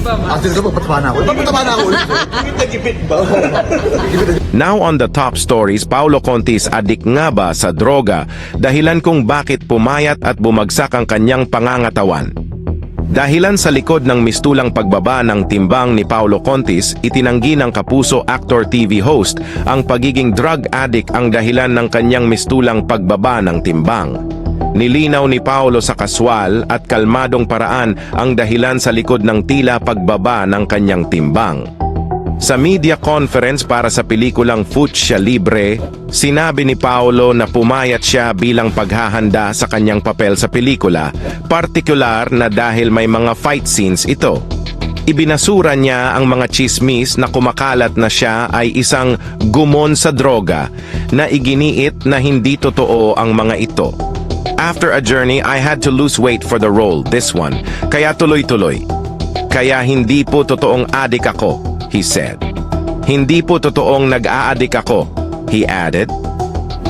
Actually, ito, papataba na ako. Papataba na ako ulit. Nagipit ba? Now on the top stories, Paolo Contis adik nga ba sa droga, dahilan kung bakit pumayat at bumagsak ang kanyang pangangatawan. Dahilan sa likod ng mistulang pagbaba ng timbang ni Paolo Contis, itinanggi ng kapuso actor TV host ang pagiging drug addict ang dahilan ng kanyang mistulang pagbaba ng timbang. Nilinaw ni Paolo sa kaswal at kalmadong paraan ang dahilan sa likod ng tila pagbaba ng kanyang timbang. Sa media conference para sa pelikulang Futsya Libre, sinabi ni Paolo na pumayat siya bilang paghahanda sa kanyang papel sa pelikula, partikular na dahil may mga fight scenes ito. Ibinasura niya ang mga chismis na kumakalat na siya ay isang gumon sa droga na iginiit na hindi totoo ang mga ito. After a journey, I had to lose weight for the role, this one, kaya tuloy-tuloy. Kaya hindi po totoong adik ako, he said. Hindi po totoong nag-aadik ako, he added.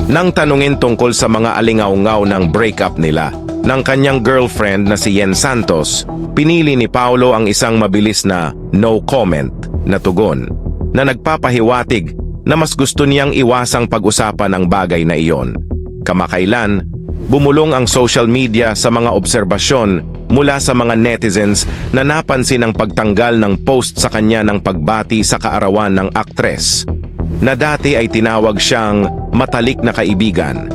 Nang tanungin tungkol sa mga alingaw-ngaw ng breakup nila ng kanyang girlfriend na si Yen Santos, pinili ni Paolo ang isang mabilis na no comment na tugon na nagpapahiwatig na mas gusto niyang iwasang pag-usapan ang bagay na iyon. Kamakailan, bumulong ang social media sa mga obserbasyon mula sa mga netizens na napansin ang pagtanggal ng post sa kanya ng pagbati sa kaarawan ng aktres, na dati ay tinawag siyang matalik na kaibigan.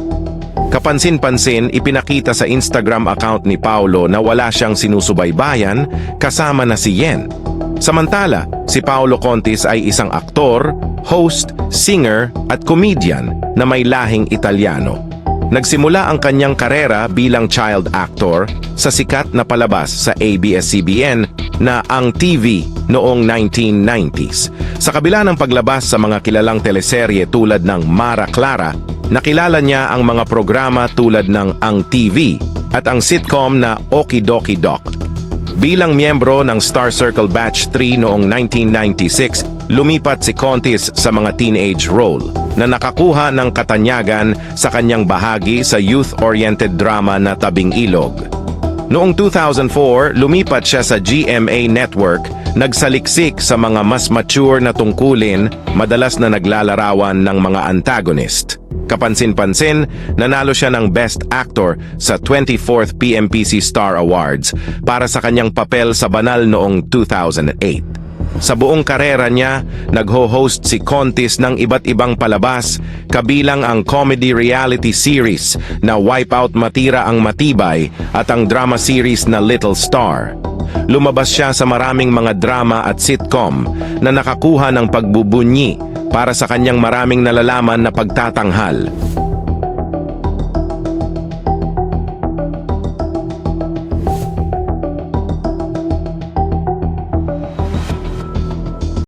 Kapansin-pansin, ipinakita sa Instagram account ni Paolo na wala siyang sinusubaybayan kasama na si Yen. Samantala, si Paolo Contis ay isang aktor, host, singer at comedian na may lahing Italyano. Nagsimula ang kanyang karera bilang child actor sa sikat na palabas sa ABS-CBN na Ang TV noong 1990s. Sa kabila ng paglabas sa mga kilalang teleserye tulad ng Mara Clara, nakilala niya ang mga programa tulad ng Ang TV at ang sitcom na Okie Dokie Doc. Bilang miyembro ng Star Circle Batch 3 noong 1996, lumipat si Contis sa mga teenage role na nakakuha ng katanyagan sa kanyang bahagi sa youth-oriented drama na Tabing Ilog. Noong 2004, lumipat siya sa GMA Network, nagsaliksik sa mga mas mature na tungkulin, madalas na naglalarawan ng mga antagonist. Kapansin-pansin, nanalo siya ng Best Actor sa 24th PMPC Star Awards para sa kanyang papel sa Banal noong 2008. Sa buong karera niya, nagho-host si Contis ng iba't ibang palabas, kabilang ang comedy reality series na Wipeout Matira ang Matibay at ang drama series na Little Star. Lumabas siya sa maraming mga drama at sitcom na nakakuha ng pagbubunyi para sa kanyang maraming nalalaman na pagtatanghal.